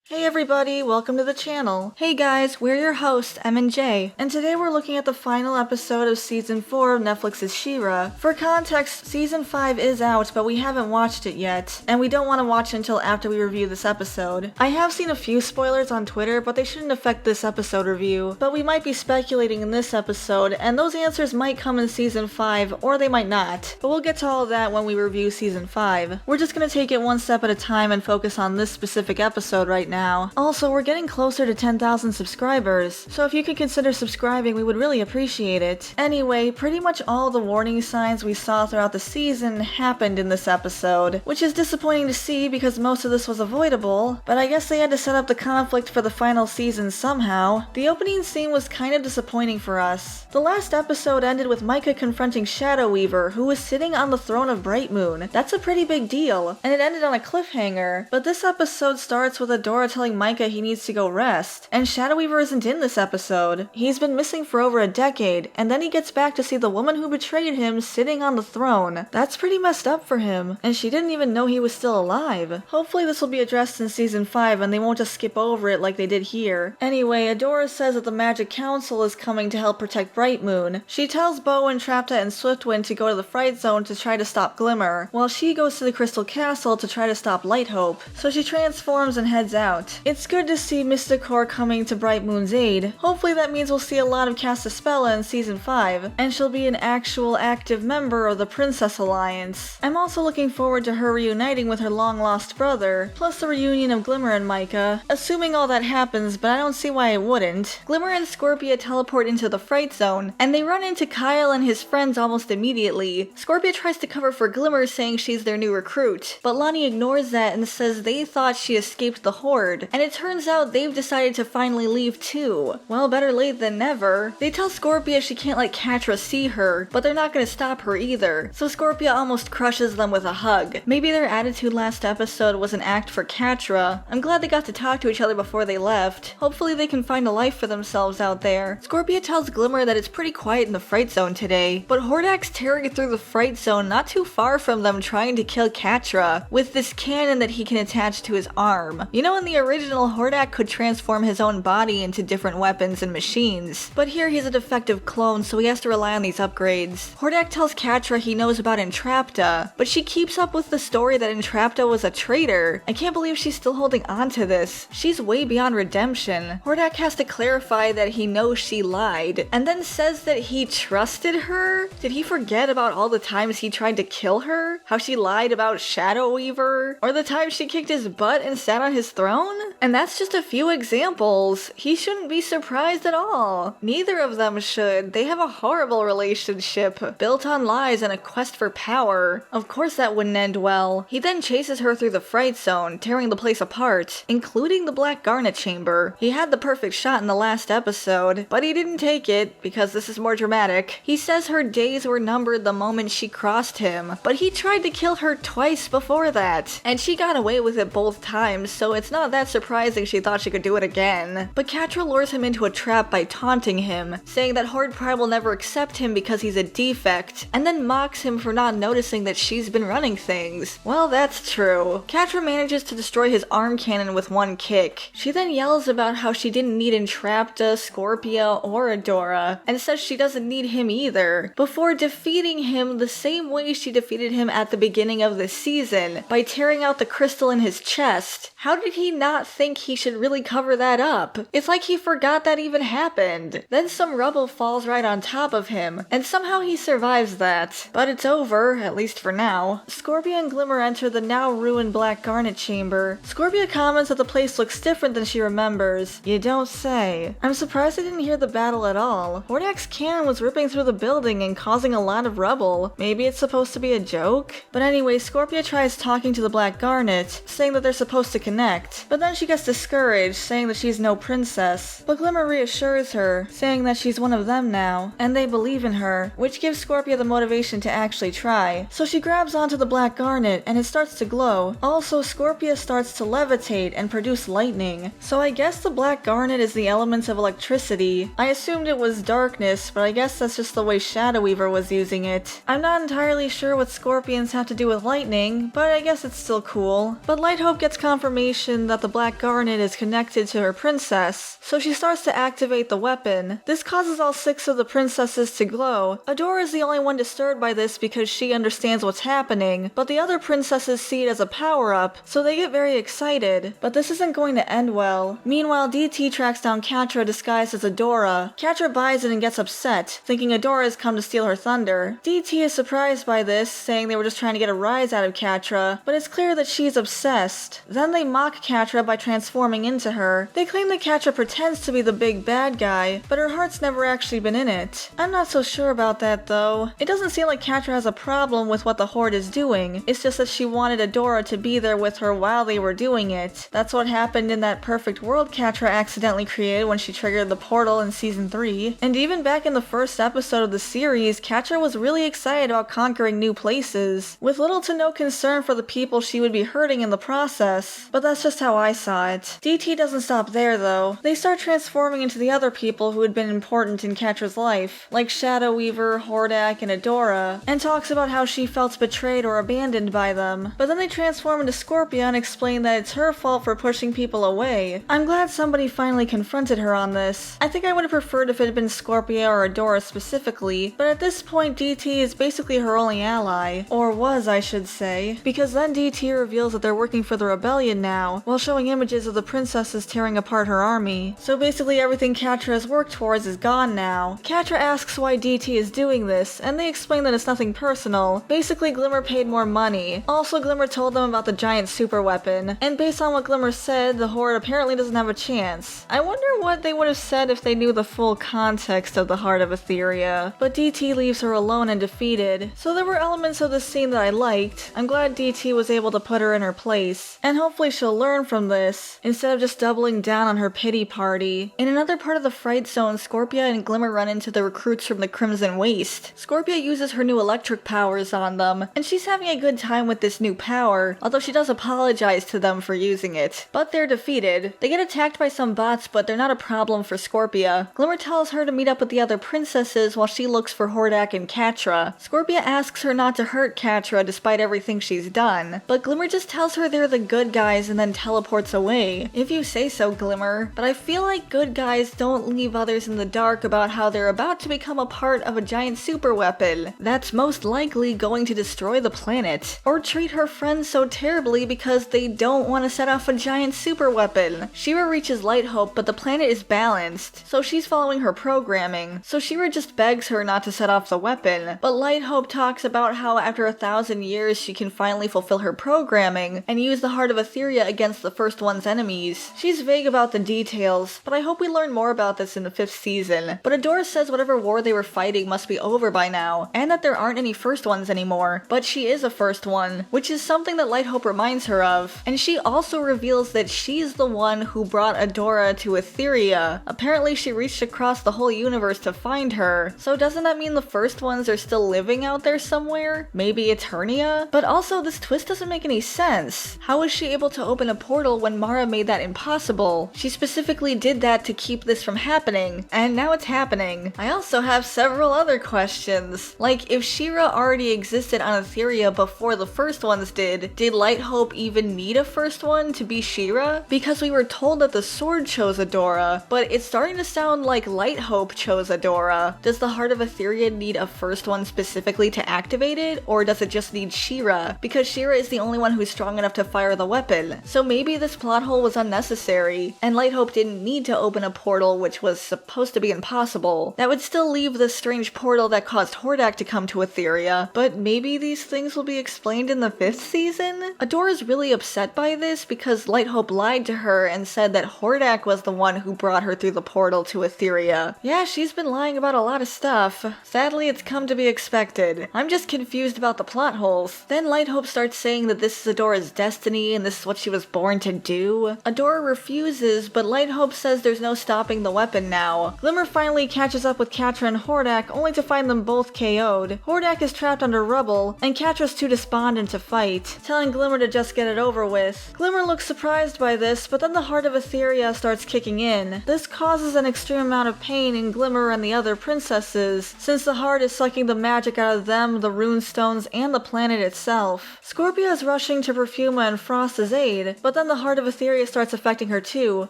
Hey everybody, welcome to the channel. Hey guys, we're your hosts, M and J, and today we're looking at the final episode of Season 4 of Netflix's She-Ra. For context, Season 5 is out, but we haven't watched it yet, and we don't want to watch it until after we review this episode. I have seen a few spoilers on Twitter, but they shouldn't affect this episode review. But we might be speculating in this episode, and those answers might come in Season 5, or they might not. But we'll get to all of that when we review Season 5. We're just gonna take it one step at a time and focus on this specific episode right now. Also, we're getting closer to 10,000 subscribers, so if you could consider subscribing, we would really appreciate it. Anyway, pretty much all the warning signs we saw throughout the season happened in this episode, which is disappointing to see because most of this was avoidable, but I guess they had to set up the conflict for the final season somehow. The opening scene was kind of disappointing for us. The last episode ended with Micah confronting Shadow Weaver, who was sitting on the throne of Bright Moon. That's a pretty big deal, and it ended on a cliffhanger, but this episode starts with Adora telling Micah he needs to go rest, and Shadow Weaver isn't in this episode. He's been missing for over a decade, and then he gets back to see the woman who betrayed him sitting on the throne. That's pretty messed up for him, and she didn't even know he was still alive. Hopefully this will be addressed in Season 5 and they won't just skip over it like they did here. Anyway, Adora says that the Magic Council is coming to help protect Bright Moon. She tells Bow and Trapta and Swiftwind to go to the Fright Zone to try to stop Glimmer, while she goes to the Crystal Castle to try to stop Lighthope. So she transforms and heads out. It's good to see Mysticor coming to Bright Moon's aid. Hopefully that means we'll see a lot of Castaspella in Season 5, and she'll be an actual active member of the Princess Alliance. I'm also looking forward to her reuniting with her long-lost brother, plus the reunion of Glimmer and Micah, assuming all that happens, but I don't see why it wouldn't. Glimmer and Scorpia teleport into the Fright Zone, and they run into Kyle and his friends almost immediately. Scorpia tries to cover for Glimmer, saying she's their new recruit, but Lonnie ignores that and says they thought she escaped the Horde, and it turns out they've decided to finally leave too. Well, better late than never. They tell Scorpia she can't let Catra see her, but they're not gonna stop her either, so Scorpia almost crushes them with a hug. Maybe their attitude last episode was an act for Catra. I'm glad they got to talk to each other before they left. Hopefully they can find a life for themselves out there. Scorpia tells Glimmer that it's pretty quiet in the Fright Zone today, but Hordak's tearing through the Fright Zone not too far from them trying to kill Catra, with this cannon that he can attach to his arm. You know, in the original, Hordak could transform his own body into different weapons and machines, but here he's a defective clone, so he has to rely on these upgrades. Hordak tells Catra he knows about Entrapta, but she keeps up with the story that Entrapta was a traitor. I can't believe she's still holding on to this. She's way beyond redemption. Hordak has to clarify that he knows she lied, and then says that he trusted her? Did he forget about all the times he tried to kill her? How she lied about Shadow Weaver? Or the time she kicked his butt and sat on his throne? And that's just a few examples. He shouldn't be surprised at all. Neither of them should. They have a horrible relationship, built on lies and a quest for power. Of course that wouldn't end well. He then chases her through the Fright Zone, tearing the place apart, including the Black Garnet Chamber. He had the perfect shot in the last episode, but he didn't take it, because this is more dramatic. He says her days were numbered the moment she crossed him, but he tried to kill her twice before that, and she got away with it both times, so it's not that surprising she thought she could do it again. But Catra lures him into a trap by taunting him, saying that Horde Prime will never accept him because he's a defect, and then mocks him for not noticing that she's been running things. Well, that's true. Catra manages to destroy his arm cannon with one kick. She then yells about how she didn't need Entrapta, Scorpia, or Adora, and says she doesn't need him either, before defeating him the same way she defeated him at the beginning of the season, by tearing out the crystal in his chest. How did he not think he should really cover that up? It's like he forgot that even happened. Then some rubble falls right on top of him, and somehow he survives that. But it's over, at least for now. Scorpia and Glimmer enter the now ruined Black Garnet Chamber. Scorpia comments that the place looks different than she remembers. You don't say. I'm surprised I didn't hear the battle at all. Hordak's cannon was ripping through the building and causing a lot of rubble. Maybe it's supposed to be a joke? But anyway, Scorpia tries talking to the Black Garnet, saying that they're supposed to connect, but then she gets discouraged, saying that she's no princess. But Glimmer reassures her, saying that she's one of them now, and they believe in her, which gives Scorpia the motivation to actually try. So she grabs onto the Black Garnet, and it starts to glow. Also, Scorpia starts to levitate and produce lightning. So I guess the Black Garnet is the elements of electricity. I assumed it was darkness, but I guess that's just the way Shadow Weaver was using it. I'm not entirely sure what scorpions have to do with lightning, but I guess it's still cool. But Lighthope gets confirmation that that the black garnet is connected to her princess, so she starts to activate the weapon. This causes all 6 of the princesses to glow. Adora is the only one disturbed by this because she understands what's happening, but the other princesses see it as a power-up, so they get very excited. But this isn't going to end well. Meanwhile, DT tracks down Catra disguised as Adora. Catra buys it and gets upset, thinking Adora has come to steal her thunder. DT is surprised by this, saying they were just trying to get a rise out of Catra, but it's clear that she's obsessed. Then they mock Catra by transforming into her. They claim that Catra pretends to be the big bad guy, but her heart's never actually been in it. I'm not so sure about that though. It doesn't seem like Catra has a problem with what the Horde is doing. It's just that she wanted Adora to be there with her while they were doing it. That's what happened in that perfect world Catra accidentally created when she triggered the portal in season 3. And even back in the first episode of the series, Catra was really excited about conquering new places, with little to no concern for the people she would be hurting in the process. But that's just how I saw it. DT doesn't stop there though. They start transforming into the other people who had been important in Catra's life, like Shadow Weaver, Hordak, and Adora, and talks about how she felt betrayed or abandoned by them. But then they transform into Scorpia and explain that it's her fault for pushing people away. I'm glad somebody finally confronted her on this. I think I would have preferred if it had been Scorpia or Adora specifically, but at this point DT is basically her only ally. Or was, I should say. Because then DT reveals that they're working for the rebellion now, while showing images of the princesses tearing apart her army. So basically everything Catra has worked towards is gone now. Catra asks why DT is doing this, and they explain that it's nothing personal. Basically Glimmer paid more money. Also Glimmer told them about the giant super weapon, and based on what Glimmer said, the Horde apparently doesn't have a chance. I wonder what they would have said if they knew the full context of the Heart of Etheria. But DT leaves her alone and defeated. So there were elements of this scene that I liked. I'm glad DT was able to put her in her place, and hopefully she'll learn from this, instead of just doubling down on her pity party. In another part of the Fright Zone, Scorpia and Glimmer run into the recruits from the Crimson Waste. Scorpia uses her new electric powers on them, and she's having a good time with this new power, although she does apologize to them for using it. But they're defeated. They get attacked by some bots, but they're not a problem for Scorpia. Glimmer tells her to meet up with the other princesses while she looks for Hordak and Catra. Scorpia asks her not to hurt Catra despite everything she's done, but Glimmer just tells her they're the good guys and then teleports away. If you say so, Glimmer. But I feel like good guys don't leave others in the dark about how they're about to become a part of a giant super weapon that's most likely going to destroy the planet, or treat her friends so terribly because they don't want to set off a giant super weapon. Shira reaches Light Hope, but the planet is balanced, so she's following her programming. So Shira just begs her not to set off the weapon, but Light Hope talks about how after 1,000 years she can finally fulfill her programming and use the Heart of Etheria against the First One's enemies. She's vague about the details, but I hope we learn more about this in the 5th season. But Adora says whatever war they were fighting must be over by now, and that there aren't any First Ones anymore, but she is a First One, which is something that Light Hope reminds her of. And she also reveals that she's the one who brought Adora to Etheria. Apparently she reached across the whole universe to find her, so doesn't that mean the First Ones are still living out there somewhere? Maybe Eternia? But also this twist doesn't make any sense. How was she able to open a portal when Mara made that impossible? She specifically did that to keep this from happening, and now it's happening. I also have several other questions. Like, if Shira already existed on Etheria before the First Ones did Light Hope even need a First One to be Shira? Because we were told that the sword chose Adora, but it's starting to sound like Light Hope chose Adora. Does the Heart of Etheria need a First One specifically to activate it, or does it just need Shira? Because Shira is the only one who's strong enough to fire the weapon. So maybe this plot hole was unnecessary, and Light Hope didn't need to open a portal which was supposed to be impossible. That would still leave the strange portal that caused Hordak to come to Etheria, but maybe these things will be explained in the 5th season? Adora's really upset by this because Light Hope lied to her and said that Hordak was the one who brought her through the portal to Etheria. Yeah, she's been lying about a lot of stuff. Sadly, it's come to be expected. I'm just confused about the plot holes. Then Light Hope starts saying that this is Adora's destiny and this is what she was born to do. Adora refuses, but Light Hope says there's no stopping the weapon now. Glimmer finally catches up with Catra and Hordak, only to find them both KO'd. Hordak is trapped under rubble, and Catra's too despondent to fight, telling Glimmer to just get it over with. Glimmer looks surprised by this, but then the Heart of Etheria starts kicking in. This causes an extreme amount of pain in Glimmer and the other princesses, since the heart is sucking the magic out of them, the rune stones, and the planet itself. Scorpia is rushing to Perfuma and Frost's aid, but then then the Heart of Etheria starts affecting her too,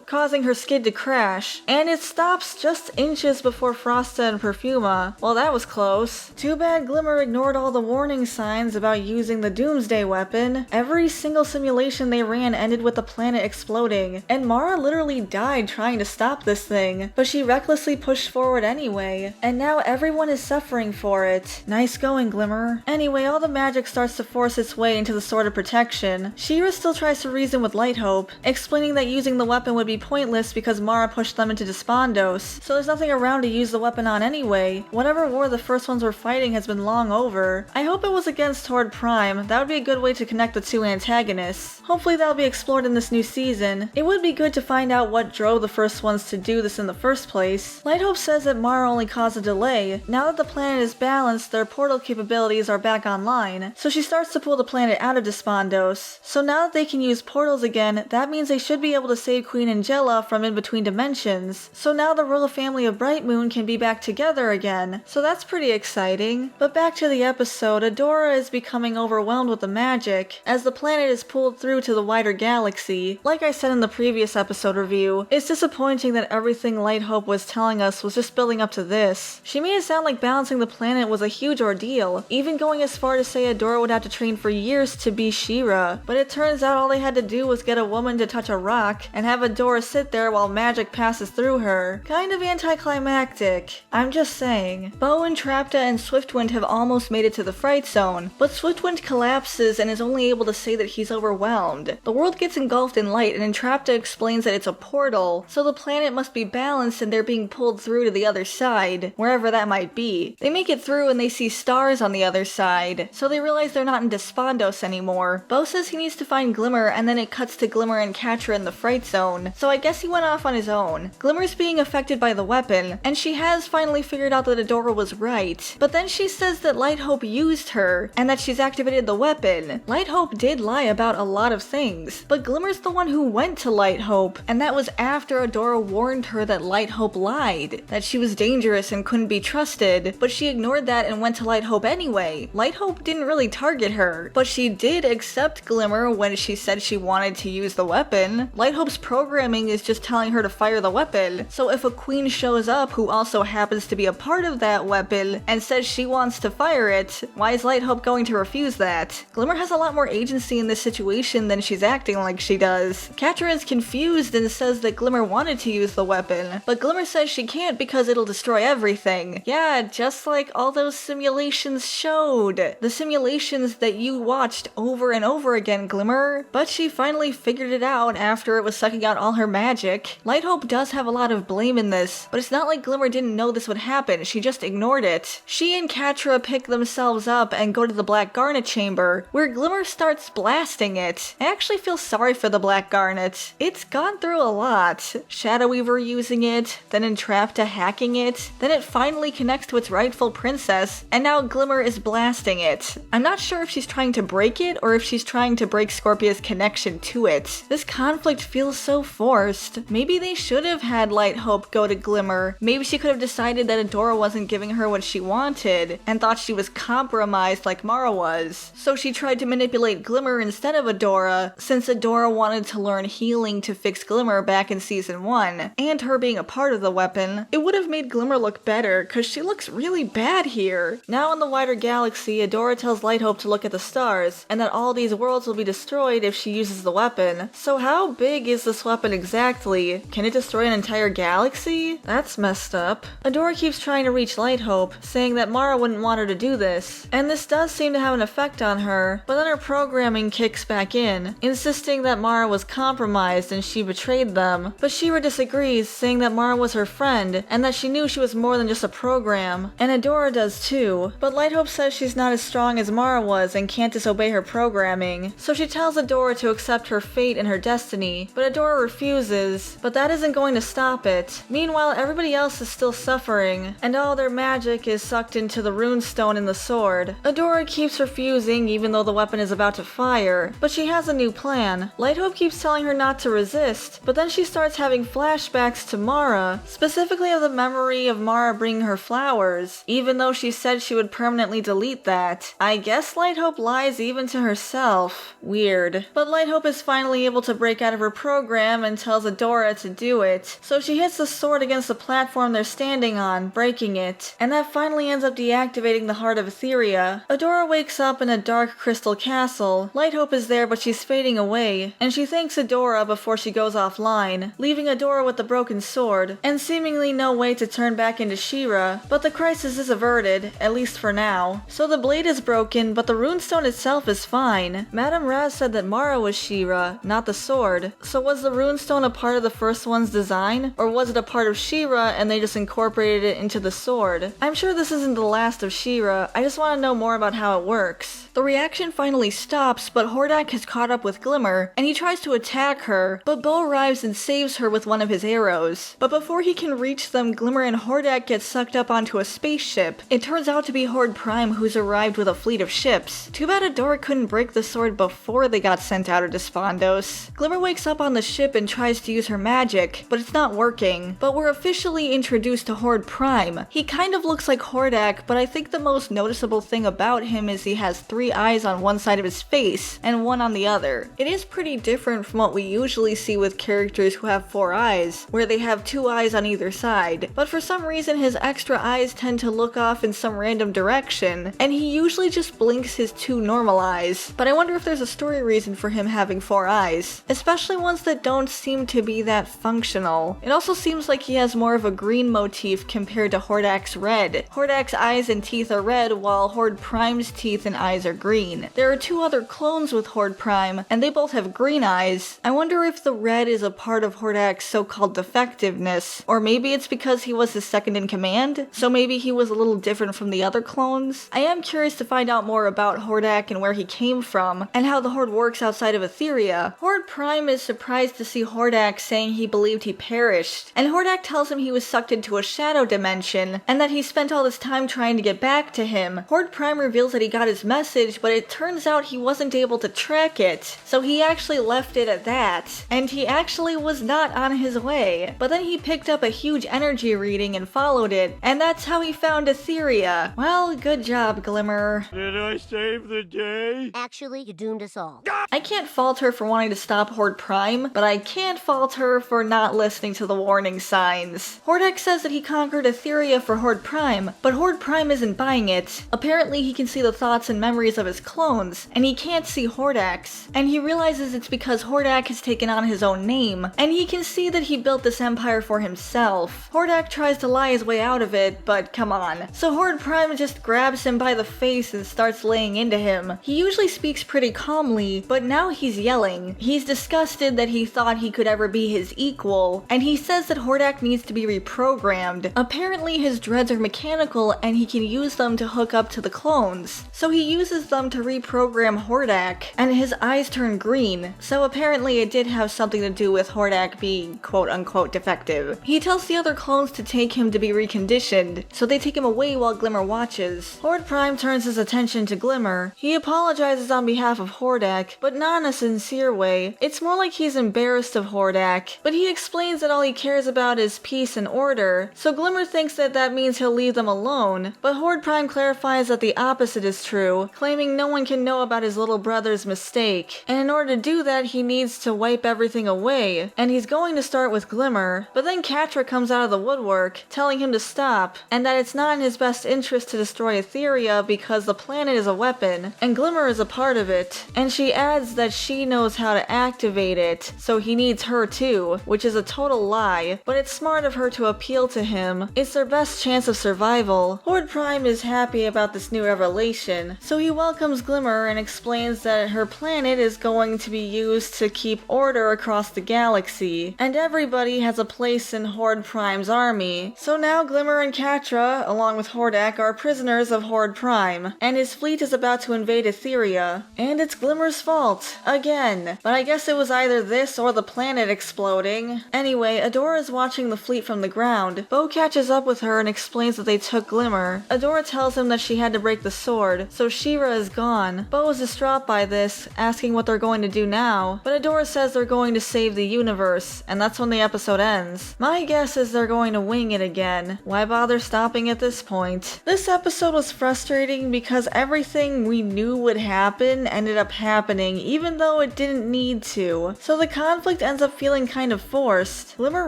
causing her skid to crash, and it stops just inches before Frosta and Perfuma. Well, that was close. Too bad Glimmer ignored all the warning signs about using the Doomsday weapon. Every single simulation they ran ended with the planet exploding, and Mara literally died trying to stop this thing, but she recklessly pushed forward anyway, and now everyone is suffering for it. Nice going, Glimmer. Anyway, all the magic starts to force its way into the Sword of Protection. She-Ra still tries to reason with Lighthope, explaining that using the weapon would be pointless because Mara pushed them into Despondos, so there's nothing around to use the weapon on anyway. Whatever war the first ones were fighting has been long over. I hope it was against Horde Prime. That would be a good way to connect the two antagonists. Hopefully that'll be explored in this new season. It would be good to find out what drove the first ones to do this in the first place. Lighthope says that Mara only caused a delay. Now that the planet is balanced, their portal capabilities are back online, so she starts to pull the planet out of Despondos. So now that they can use portals again, that means they should be able to save Queen Angela from in-between dimensions. So now the royal family of Bright Moon can be back together again, so that's pretty exciting. But back to the episode, Adora is becoming overwhelmed with the magic, as the planet is pulled through to the wider galaxy. Like I said in the previous episode review, it's disappointing that everything Lighthope was telling us was just building up to this. She made it sound like balancing the planet was a huge ordeal, even going as far to say Adora would have to train for years to be She-Ra, but it turns out all they had to do was get a woman to touch a rock and have Adora sit there while magic passes through her. Kind of anticlimactic. I'm just saying. Bo, Entrapta, and Swiftwind have almost made it to the Fright Zone, but Swiftwind collapses and is only able to say that he's overwhelmed. The world gets engulfed in light, and Entrapta explains that it's a portal, so the planet must be balanced and they're being pulled through to the other side, wherever that might be. They make it through and they see stars on the other side, so they realize they're not in Despondos anymore. Bo says he needs to find Glimmer, and then it cuts to Glimmer and Catra in the Fright Zone, so I guess he went off on his own. Glimmer's being affected by the weapon, and she has finally figured out that Adora was right, but then she says that Lighthope used her, and that she's activated the weapon. Lighthope did lie about a lot of things, but Glimmer's the one who went to Lighthope, and that was after Adora warned her that Lighthope lied, that she was dangerous and couldn't be trusted, but she ignored that and went to Lighthope anyway. Lighthope didn't really target her, but she did accept Glimmer when she said she wanted to use the weapon. Lighthope's programming is just telling her to fire the weapon, so if a queen shows up who also happens to be a part of that weapon and says she wants to fire it, why is Lighthope going to refuse that? Glimmer has a lot more agency in this situation than she's acting like she does. Catra is confused and says that Glimmer wanted to use the weapon, but Glimmer says she can't because it'll destroy everything. Yeah, just like all those simulations showed. The simulations that you watched over and over again, Glimmer. But she finally figured it out after it was sucking out all her magic. Lighthope does have a lot of blame in this, but it's not like Glimmer didn't know this would happen, she just ignored it. She and Catra pick themselves up and go to the Black Garnet chamber, where Glimmer starts blasting it. I actually feel sorry for the Black Garnet. It's gone through a lot. Shadow Weaver using it, then Entrapta hacking it, then it finally connects to its rightful princess, and now Glimmer is blasting it. I'm not sure if she's trying to break it or if she's trying to break Scorpia's connection to it. This conflict feels so forced. Maybe they should have had Lighthope go to Glimmer. Maybe she could have decided that Adora wasn't giving her what she wanted, and thought she was compromised like Mara was. So she tried to manipulate Glimmer instead of Adora, since Adora wanted to learn healing to fix Glimmer back in season 1, and her being a part of the weapon. It would have made Glimmer look better, cause she looks really bad here. Now in the wider galaxy, Adora tells Lighthope to look at the stars, and that all these worlds will be destroyed if she uses the weapon. So how big is this weapon exactly? Can it destroy an entire galaxy? That's messed up. Adora keeps trying to reach Lighthope, saying that Mara wouldn't want her to do this, and this does seem to have an effect on her, but then her programming kicks back in, insisting that Mara was compromised and she betrayed them. But She-Ra disagrees, saying that Mara was her friend, and that she knew she was more than just a program, and Adora does too. But Lighthope says she's not as strong as Mara was and can't disobey her programming, so she tells Adora to accept her fate and her destiny, but Adora refuses. But that isn't going to stop it. Meanwhile, everybody else is still suffering, and all their magic is sucked into the runestone in the sword. Adora keeps refusing even though the weapon is about to fire, but she has a new plan. Lighthope keeps telling her not to resist, but then she starts having flashbacks to Mara, specifically of the memory of Mara bringing her flowers, even though she said she would permanently delete that. I guess Lighthope lies even to herself. Weird. But Lighthope is finally able to break out of her program and tells Adora to do it. So she hits the sword against the platform they're standing on, breaking it. And that finally ends up deactivating the Heart of Etheria. Adora wakes up in a dark crystal castle. Light Hope is there, but she's fading away. And she thanks Adora before she goes offline, leaving Adora with the broken sword, and seemingly no way to turn back into She-Ra. But the crisis is averted, at least for now. So the blade is broken, but the runestone itself is fine. Madame Raz said that Mara was She-Ra, not the sword. So was the runestone a part of the first one's design? Or was it a part of She-Ra and they just incorporated it into the sword? I'm sure this isn't the last of She-Ra, I just want to know more about how it works. The reaction finally stops, but Hordak has caught up with Glimmer, and he tries to attack her, but Bo arrives and saves her with one of his arrows. But before he can reach them, Glimmer and Hordak get sucked up onto a spaceship. It turns out to be Horde Prime, who's arrived with a fleet of ships. Too bad Adora couldn't break the sword before they got sent out of Despondos. Glimmer wakes up on the ship and tries to use her magic, but it's not working. But we're officially introduced to Horde Prime. He kind of looks like Hordak, but I think the most noticeable thing about him is he has 3 eyes on one side of his face and 1 on the other. It is pretty different from what we usually see with characters who have 4 eyes, where they have 2 eyes on either side. But for some reason his extra eyes tend to look off in some random direction, and he usually just blinks his 2 normal eyes. But I wonder if there's a story reason for him having 4 eyes, especially ones that don't seem to be that functional. It also seems like he has more of a green motif compared to Hordak's red. Hordak's eyes and teeth are red, while Horde Prime's teeth and eyes are green. There are 2 other clones with Horde Prime, and they both have green eyes. I wonder if the red is a part of Hordak's so-called defectiveness, or maybe it's because he was his second in command, so maybe he was a little different from the other clones. I am curious to find out more about Hordak and where he came from, and how the Horde works outside of Etheria. Horde Prime is surprised to see Hordak saying he believed he perished, and Hordak tells him he was sucked into a shadow dimension, and that he spent all this time trying to get back to him. Horde Prime reveals that he got his message, but it turns out he wasn't able to track it, so he actually left it at that, and he actually was not on his way. But then he picked up a huge energy reading and followed it, and that's how he found Etheria. Well, good job, Glimmer. Did I save the day? Actually, you doomed us all. I can't fault her for wanting to stop Horde Prime, but I can't fault her for not listening to the warning signs. Hordak says that he conquered Etheria for Horde Prime, but Horde Prime isn't buying it. Apparently he can see the thoughts and memories of his clones, and he can't see Hordak's. And he realizes it's because Hordak has taken on his own name, and he can see that he built this empire for himself. Hordak tries to lie his way out of it, but come on. So Horde Prime just grabs him by the face and starts laying into him. He usually speaks pretty calmly, but now he's yelling. He's disgusted that he thought he could ever be his equal, and he says that Hordak needs to be reprogrammed. Apparently his dreads are mechanical and he can use them to hook up to the clones. So he uses them to reprogram Hordak, and his eyes turn green. So apparently it did have something to do with Hordak being quote-unquote defective. He tells the other clones to take him to be reconditioned, so they take him away while Glimmer watches. Horde Prime turns his attention to Glimmer. He apologizes on behalf of Hordak, but not in a sincere way. It's more like he's embarrassed of Hordak, but he explains that all he cares about is peace and order, so Glimmer thinks that that means he'll leave them alone. But Horde Prime clarifies that the opposite is true, claiming no one can know about his little brother's mistake, and in order to do that he needs to wipe everything away, and he's going to start with Glimmer. But then Catra comes out of the woodwork, telling him to stop, and that it's not in his best interest to destroy Etheria because the planet is a weapon, and Glimmer is a part of it, and she adds that she knows how to activate it, so he needs her too, which is a total lie, but it's smart of her to appeal to him. It's their best chance of survival. Horde Prime is happy about this new revelation, so he welcomes Glimmer and explains that her planet is going to be used to keep order across the galaxy, and everybody has a place in Horde Prime's army. So now Glimmer and Catra, along with Hordak, are prisoners of Horde Prime, and his fleet is about to invade Etheria. And it's Glimmer's fault, again. But I guess it was either this or the planet exploding. Anyway, Adora is watching the fleet from the ground. Bo catches up with her and explains that they took Glimmer. Adora tells him that she had to break the sword, so She-Ra is gone. Bo is distraught by this, asking what they're going to do now, but Adora says they're going to save the universe, and that's when the episode ends. My guess is they're going to wing it again. Why bother stopping at this point? This episode was frustrating because everything we knew would happen ended up happening, even though it didn't need to. So the conflict ends up feeling kind of forced. Glimmer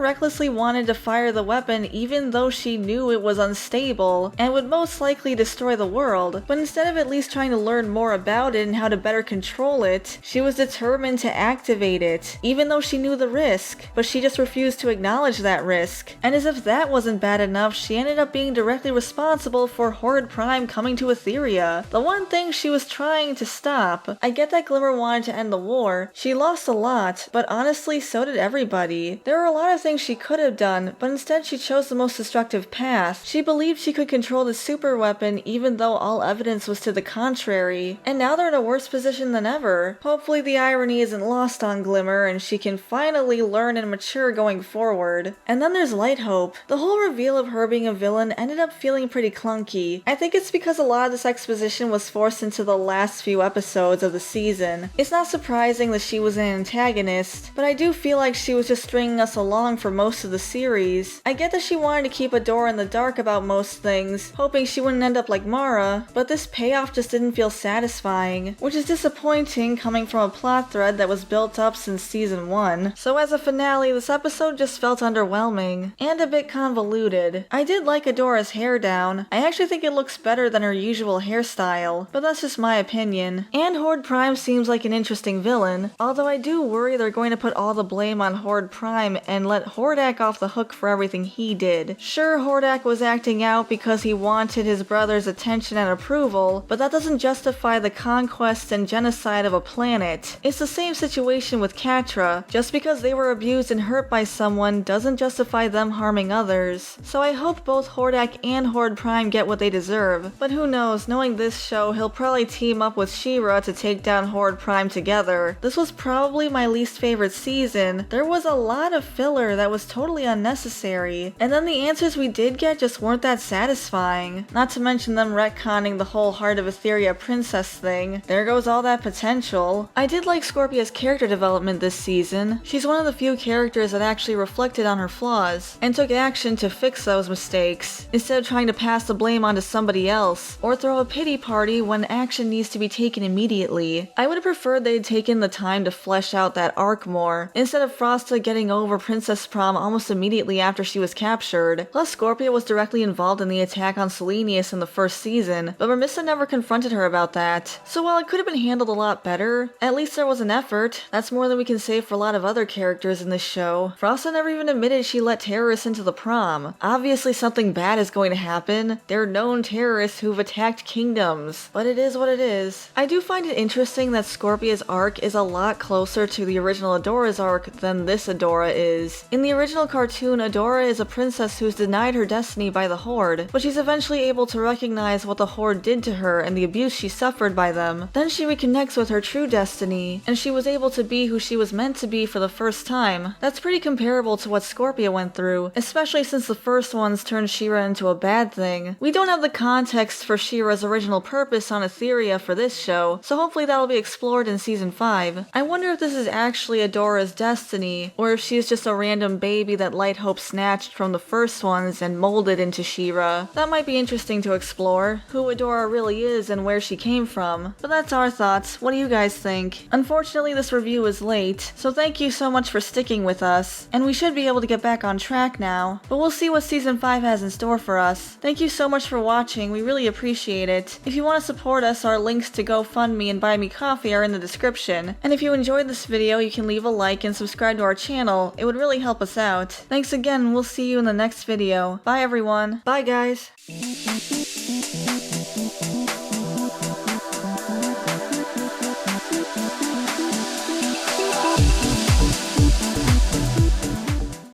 recklessly wanted to fire the weapon even though she knew it was unstable and would most likely destroy the world, but instead of at least trying to learn more about it and how to better control it, she was determined to activate it, even though she knew the risk, but she just refused to acknowledge that risk. And as if that wasn't bad enough, she ended up being directly responsible for Horde Prime coming to Etheria, the one thing she was trying to stop. I get that Glimmer wanted to end the war. She lost a lot, but honestly, so did everybody. There were a lot of things she could have done, but instead she chose the most destructive path. She believed she could control the super weapon even though all evidence was to the contrary, and now they're in a worse position than ever. Hopefully the irony isn't lost on Glimmer and she can finally learn and mature going forward. And then there's Light Hope. The whole reveal of her being a villain ended up feeling pretty clunky. I think it's because a lot of this exposition was forced into the last few episodes of the season. It's not surprising that she was an antagonist, but I do feel like she was just stringing us along for most of the series. I get that she wanted to keep Adora in the dark about most things, hoping she wouldn't end up like Mara, but this payoff just didn't feel satisfying, which is disappointing coming from a plot thread that was built up since season 1. So as a finale, this episode just felt underwhelming, and a bit convoluted. I did like Adora's hair down. I actually think it looks better than her usual hairstyle, but that's just my opinion. And Horde Prime seems like an interesting villain, although I do worry they're going to put all the blame on Horde Prime and let Hordak off the hook for everything he did. Sure, Hordak was acting out because he wanted his brother's attention and approval, but that doesn't justify the conquest and genocide of a planet. It's the same situation with Catra. Just because they were abused and hurt by someone doesn't justify them harming others. So I hope both Hordak and Horde Prime get what they deserve, but who knows, knowing this show, he'll probably team up with She-Ra to take down Horde Prime together. This was probably my least favorite season. There was a lot of filler that was totally unnecessary, and then the answers we did get just weren't that satisfying. Not to mention them retconning the whole Heart of Etheria princess thing. There goes all that potential. I did like Scorpia's character development this season. She's one of the few characters that actually reflected on her flaws and took action to fix those mistakes, instead of trying to pass the blame onto somebody else or throw a pity party when action needs to be taken immediately. I would have preferred they'd taken the time to flesh out that arc more, instead of Frosta getting over Princess Prom almost immediately after she was captured. Plus, Scorpia was directly involved in the attack on Selenius in the first season, but Remissa never confronted her about that. So while it could have been handled a lot better, at least there was an effort. That's more than we can say for a lot of other characters in this show. Frosta never even admitted she let terrorists into the prom. Obviously something bad is going to happen. They're known terrorists who've attacked kingdoms, but it is what it is. I do find it interesting that Scorpia's arc is a lot closer to the original Adora's arc than this Adora is. In the original cartoon, Adora is a princess who's denied her destiny by the Horde, but she's eventually able to recognize what the Horde did to her and the abuse she suffered by them. Then she reconnects with her true destiny, and she was able to be who she was meant to be for the first time. That's pretty comparable to what Scorpia went through, especially since the first ones turned She-Ra into a bad thing. We don't have the context for She-Ra's original purpose on Etheria for this show, so hopefully that'll be explored in season 5. I wonder if this is actually Adora's destiny, or if she's just a random baby that Light Hope snatched from the first ones and molded into She-Ra. That might be interesting to explore, who Adora really is and where she came from. But that's our thoughts. What do you guys think? Unfortunately, this review is late, so thank you so much for sticking with us, and we should be able to get back on track now, but we'll see what season 5 has in store for us. Thank you so much for watching, we really appreciate it. If you want to support us, our links to GoFundMe and Buy Me Coffee are in the description, and if you enjoyed this video, you can leave a like and subscribe to our channel. It would really help us out. Thanks again, and we'll see you in the next video. Bye everyone. Bye guys.